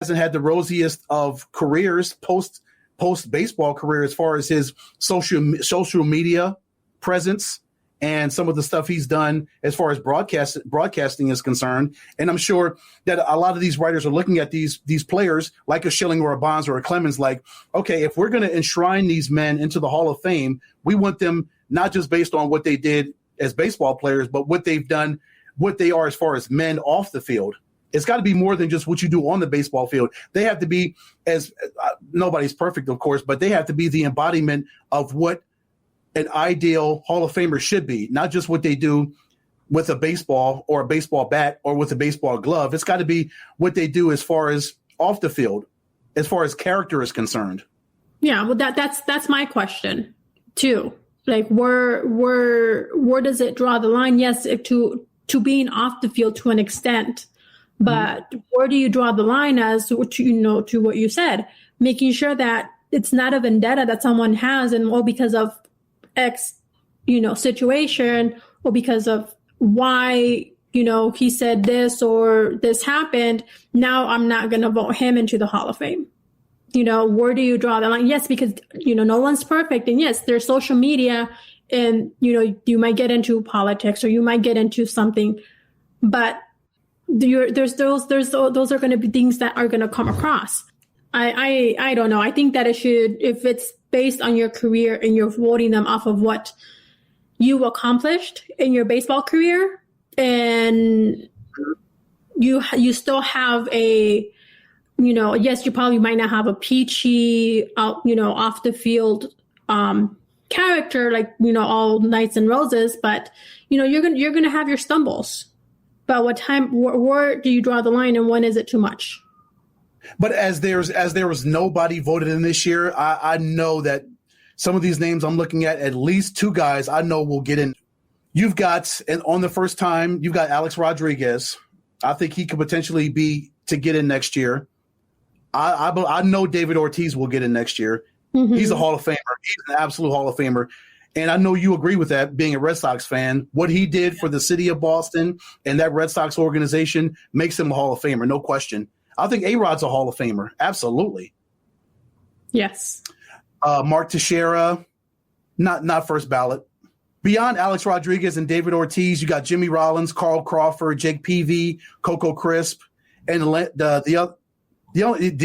hasn't had the rosiest of careers post baseball career as far as his social media presence and some of the stuff he's done as far as broadcasting is concerned. And I'm sure that a lot of these writers are looking at these players like a Schilling or a Bonds or a Clemens, like, okay, if we're going to enshrine these men into the Hall of Fame, we want them not just based on what they did as baseball players, but what they've done, what they are as far as men off the field. It's got to be more than just what you do on the baseball field. They have to be, as nobody's perfect, of course, but they have to be the embodiment of what an ideal Hall of Famer should be, not just what they do with a baseball or a baseball bat or with a baseball glove. It's got to be what they do as far as off the field, as far as character is concerned. Yeah, well, that's my question too. Like, where does it draw the line? Yes, to being off the field to an extent. But where do you draw the line as to what you said, making sure that it's not a vendetta that someone has and because of X, situation, or because of why, he said this or this happened. Now I'm not going to vote him into the Hall of Fame. Where do you draw the line? Yes, because, no one's perfect. And yes, there's social media and, you might get into politics or you might get into something, but those are going to be things that are going to come across. I don't know. I think that it should, if it's based on your career and you're voting them off of what you accomplished in your baseball career, and you still have a, yes, you probably might not have a peachy, off the field character like all Knights and Roses, but you're gonna have your stumbles. But where do you draw the line, and when is it too much? But as there was nobody voted in this year, I know that some of these names I'm looking at least two guys I know will get in. You've got, and on the first time, you've got Alex Rodriguez. I think he could potentially be to get in next year. I know David Ortiz will get in next year. Mm-hmm. He's a Hall of Famer. He's an absolute Hall of Famer. And I know you agree with that, being a Red Sox fan. What he did for the city of Boston and that Red Sox organization makes him a Hall of Famer, no question. I think A-Rod's a Hall of Famer, absolutely. Yes. Mark Teixeira, not first ballot. Beyond Alex Rodriguez and David Ortiz, you got Jimmy Rollins, Carl Crawford, Jake Peavy, Coco Crisp, and the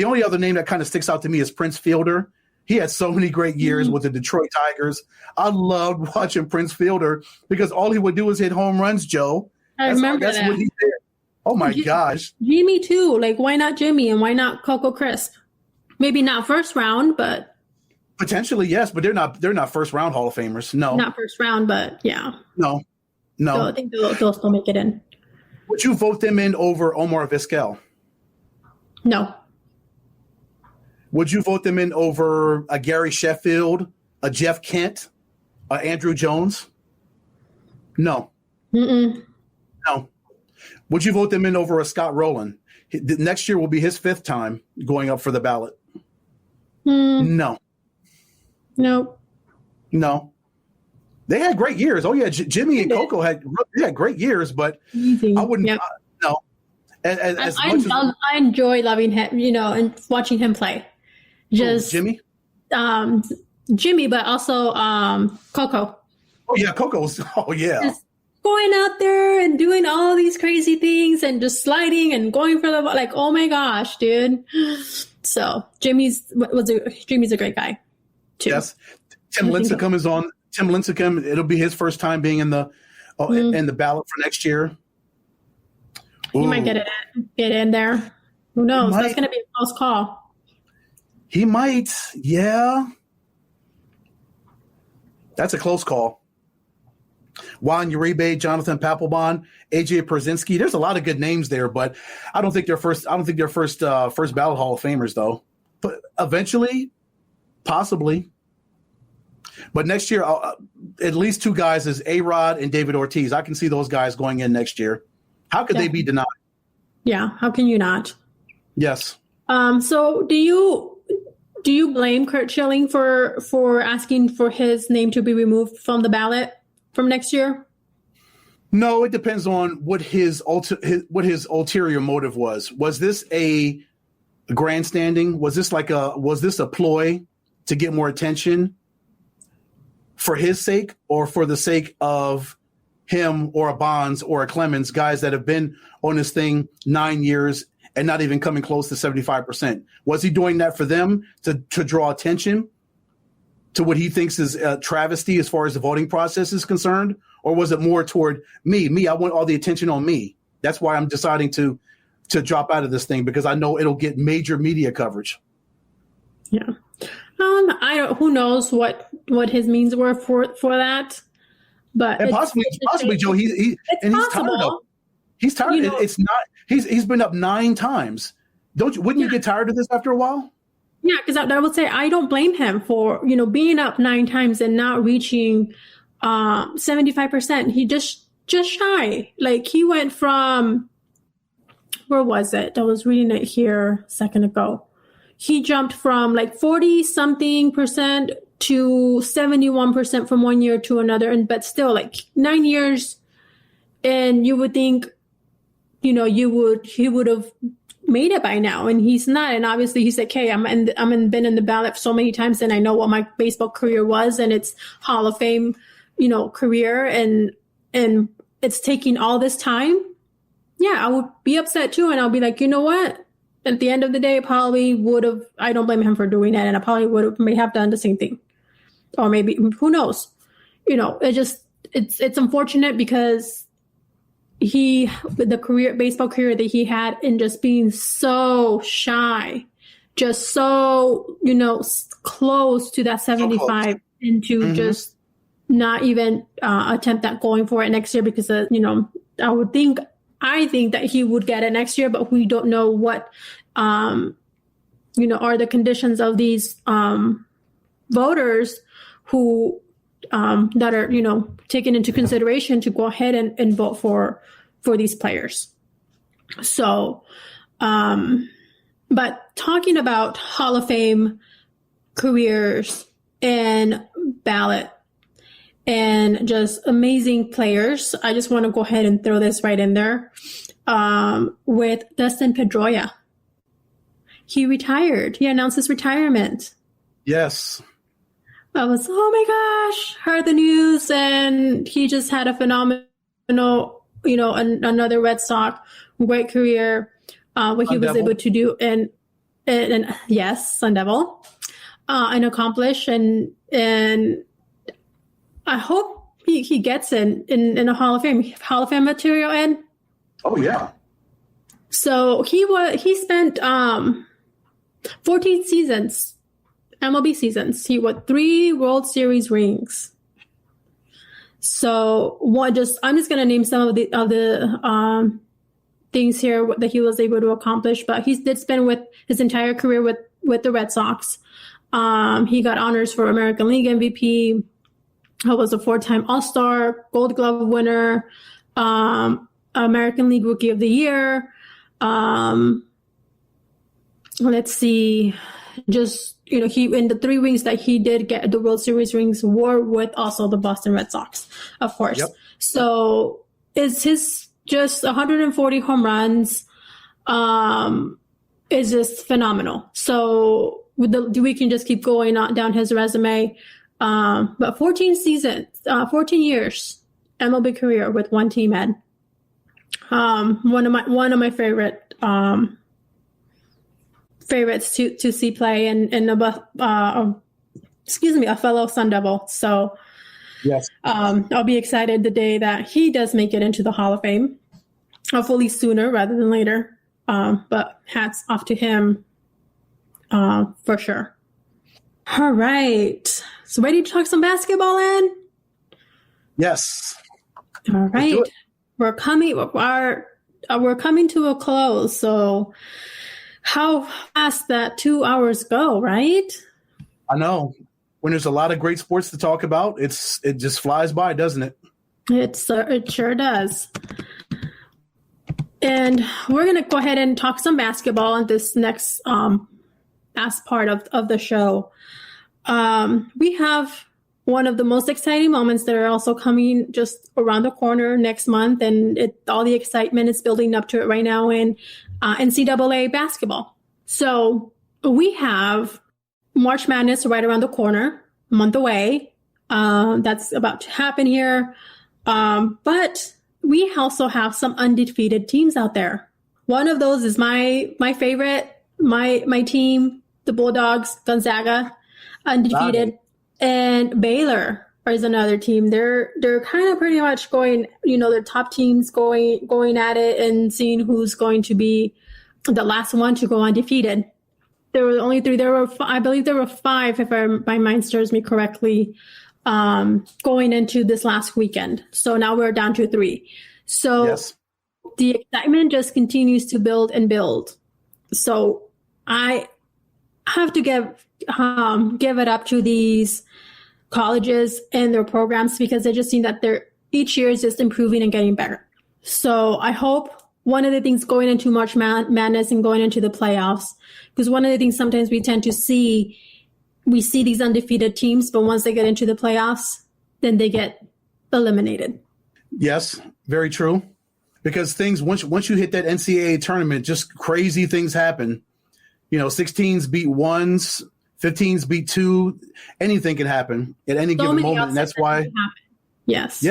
only other name that kind of sticks out to me is Prince Fielder. He had so many great years with the Detroit Tigers. I loved watching Prince Fielder because all he would do is hit home runs, Joe. I remember that. What he did. Oh, my gosh. Jimmy, too. Like, why not Jimmy and why not Coco Crisp? Maybe not first round, but. Potentially, yes, but they're not first round Hall of Famers. No. Not first round, but yeah. No. So I think they'll still make it in. Would you vote them in over Omar Vizquel? No. Would you vote them in over a Gary Sheffield, a Jeff Kent, a Andrew Jones? No. Mm-mm. No. Would you vote them in over a Scott Rowland? Next year will be his fifth time going up for the ballot. No. Nope. No. They had great years. Oh, yeah. Jimmy and Coco had great years, but easy. I wouldn't. Yep. No. I enjoy loving him, and watching him play. Just Jimmy? Jimmy, but also Coco. Oh, yeah. Coco's. Oh, yeah. Just going out there and doing all these crazy things and just sliding and going for the ball. Like, oh, my gosh, dude. So Jimmy's a great guy, too. Yes. Tim Lincecum is on. Tim Lincecum, it'll be his first time being in the ballot for next year. He might get in there. Who knows? That's going to be a close call. He might. Yeah. That's a close call. Juan Uribe, Jonathan Papelbon, AJ Pierzynski. There's a lot of good names there, but I don't think they're first ballot Hall of Famers though. But eventually, possibly. But next year, at least two guys is A-Rod and David Ortiz. I can see those guys going in next year. How could they be denied? Yeah, how can you not? Yes. So do you blame Curt Schilling for asking for his name to be removed from the ballot from next year? No, it depends on what his ulterior motive was. Was this a grandstanding? Was this a ploy to get more attention for his sake or for the sake of him or a Bonds or a Clemens, guys that have been on this thing 9 years and not even coming close to 75%? Was he doing that for them to draw attention to what he thinks is a travesty as far as the voting process is concerned? Or was it more toward me? I want all the attention on me. That's why I'm deciding to drop out of this thing, because I know it'll get major media coverage. Yeah. Who knows what his means were for that, but and possibly Joe, he's tired. He's tired. It's not. He's been up 9 times. Wouldn't you get tired of this after a while? Yeah, because I would say I don't blame him for being up 9 times and not reaching 75%. He just shy. Like, he went from, where was it? I was reading it here a second ago. He jumped from like 40-something% to 71% from one year to another, but still, like, 9 years, and you would think, he would have made it by now, and he's not. And obviously, he's like, "Hey, been in the ballot so many times, and I know what my baseball career was, and it's Hall of Fame, career, and it's taking all this time." Yeah, I would be upset too, and I'll be like, you know what? At the end of the day, probably would have. I don't blame him for doing that, and I probably may have done the same thing, or maybe, who knows? It's unfortunate, because the baseball career that he had, and just being so shy, just so close to that 75, and to just not even attempt at going for it next year, because I think that he would get it next year, but we don't know what are the conditions of these voters who that are taken into consideration to go ahead and vote for these players. So, but talking about Hall of Fame careers and ballot and just amazing players, I just want to go ahead and throw this right in there with Dustin Pedroia. He retired. He announced his retirement. Yes. I was, oh my gosh, heard the news, and he just had a phenomenal, another Red Sox, great career, what he was able to do, and yes, Sun Devil, and accomplish, and I hope he gets in a Hall of Fame material, Ed. Oh yeah. So he spent 14 seasons. MLB seasons. He won 3 World Series rings. So I'm just going to name some of the things here that he was able to accomplish. But he did spend with his entire career with the Red Sox. He got honors for American League MVP. He was a 4-time All-Star, Gold Glove winner, American League Rookie of the Year. Let's see. Just, he, in the 3 rings that he did get, the World Series rings were with also the Boston Red Sox, of course. Yep. So it's his just 140 home runs is just phenomenal. So we can just keep going on down his resume. But 14 years MLB career with one team, Ed. One of my favorites to see play, and a fellow Sun Devil. So yes, I'll be excited the day that he does make it into the Hall of Fame, hopefully sooner rather than later. But hats off to him for sure. All right, so ready to talk some basketball, Ed? Yes. All right, we're coming to a close. So how fast that 2 hours go, right? I know. When there's a lot of great sports to talk about, it just flies by, doesn't it? It sure does. And we're going to go ahead and talk some basketball in this next last part of the show. We have one of the most exciting moments that are also coming just around the corner next month, and all the excitement is building up to it right now in NCAA basketball. So we have March Madness right around the corner, a month away. That's about to happen here. But we also have some undefeated teams out there. One of those is my favorite, my team, the Bulldogs, Gonzaga, undefeated, and Baylor is another team. They're kind of pretty much going, their top teams going at it and seeing who's going to be the last one to go undefeated. There were only 3. I believe there were 5, if my mind serves me correctly, going into this last weekend. So now we're down to 3. So yes. The excitement just continues to build and build. So I have to give it up to these colleges and their programs, because they just seem that each year is just improving and getting better. So I hope one of the things going into March Madness and going into the playoffs, because one of the things sometimes we tend to see, we see these undefeated teams, but once they get into the playoffs, then they get eliminated. Yes, very true. Because things, once you hit that NCAA tournament, just crazy things happen. 16s beat 1s, 15s beat 2. Anything can happen at any given moment, and that's why. Yes,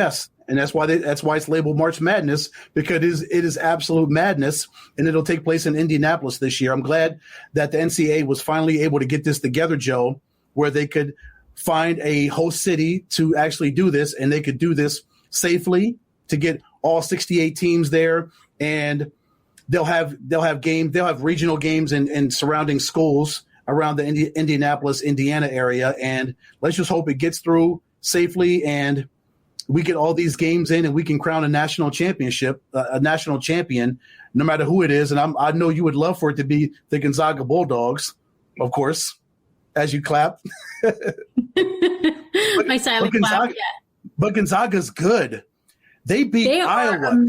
and that's why it's labeled March Madness, because it is absolute madness, and it'll take place in Indianapolis this year. I'm glad that the NCAA was finally able to get this together, Joe, where they could find a host city to actually do this, and they could do this safely to get all 68 teams there, and they'll have regional games in surrounding schools around the Indianapolis, Indiana area, and let's just hope it gets through safely and we get all these games in and we can crown a national championship, a national champion, no matter who it is. And I know you would love for it to be the Gonzaga Bulldogs, of course, as you clap. My silent clap, yeah. But Gonzaga's good. They beat Iowa,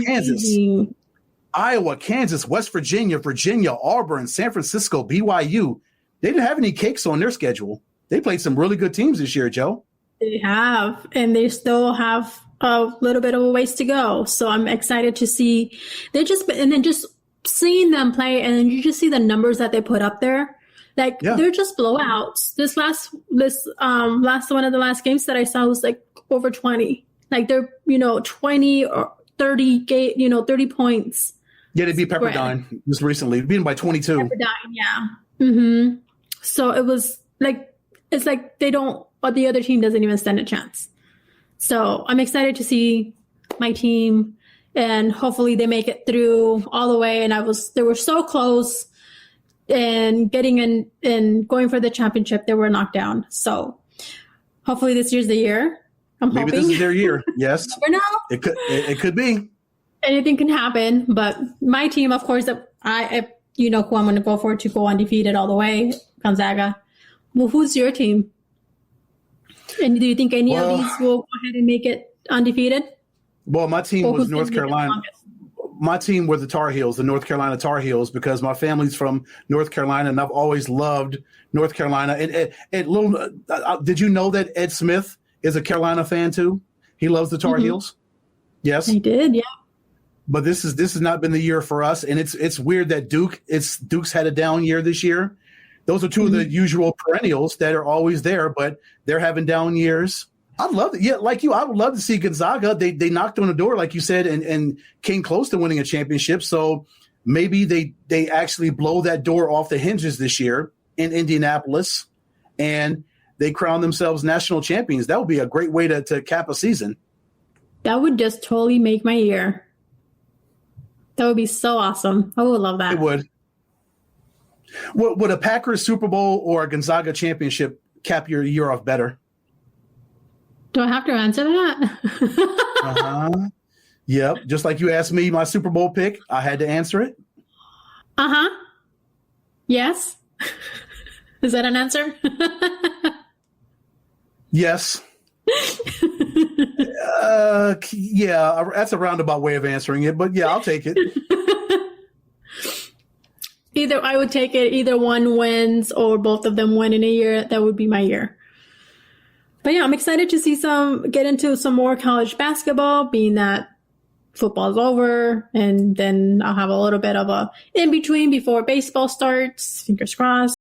Kansas, West Virginia, Auburn, San Francisco, BYU. They didn't have any cakes on their schedule. They played some really good teams this year, Joe. They have, and they still have a little bit of a ways to go. So I'm excited to see. And then just seeing them play, and then you just see the numbers that they put up there. Like they're just blowouts. This last one of the last games that I saw was like over 20. Like they're 20 or 30 30 points. Yeah, they beat Pepperdine just recently, beaten by 22. Pepperdine, yeah. Mm-hmm. So it was like it's like they don't. But the other team doesn't even stand a chance. So I'm excited to see my team, and hopefully they make it through all the way. And they were so close and getting in and going for the championship. They were knocked down. So hopefully this year's the year. Maybe this is their year. Yes. Never know. It could be. Anything can happen. But my team, of course, who I'm going to go for to go undefeated all the way, Gonzaga. Well, who's your team? And do you think any of these will go ahead and make it undefeated? Well, my team was North Carolina. My team were the Tar Heels, the North Carolina Tar Heels, because my family's from North Carolina, and I've always loved North Carolina. Did you know that Ed Smith is a Carolina fan too? He loves the Tar Heels. Yes, he did. Yeah. But this has not been the year for us, and it's weird that Duke's had a down year this year. Those are two of the usual perennials that are always there, but they're having down years. I'd love to, like you, I would love to see Gonzaga. They knocked on the door, like you said, and came close to winning a championship. So maybe they actually blow that door off the hinges this year in Indianapolis, and they crown themselves national champions. That would be a great way to cap a season. That would just totally make my year. That would be so awesome. I would love that. It would. Would a Packers Super Bowl or a Gonzaga championship cap your year off better? Do I have to answer that? Yep. Just like you asked me my Super Bowl pick, I had to answer it. Yes. Is that an answer? Yes. Yeah, that's a roundabout way of answering it, but yeah, I'll take it. Either I would take it, either one wins or both of them win in a year. That would be my year. But yeah, I'm excited to see get into some more college basketball, being that football's over, and then I'll have a little bit of a in between before baseball starts. Fingers crossed.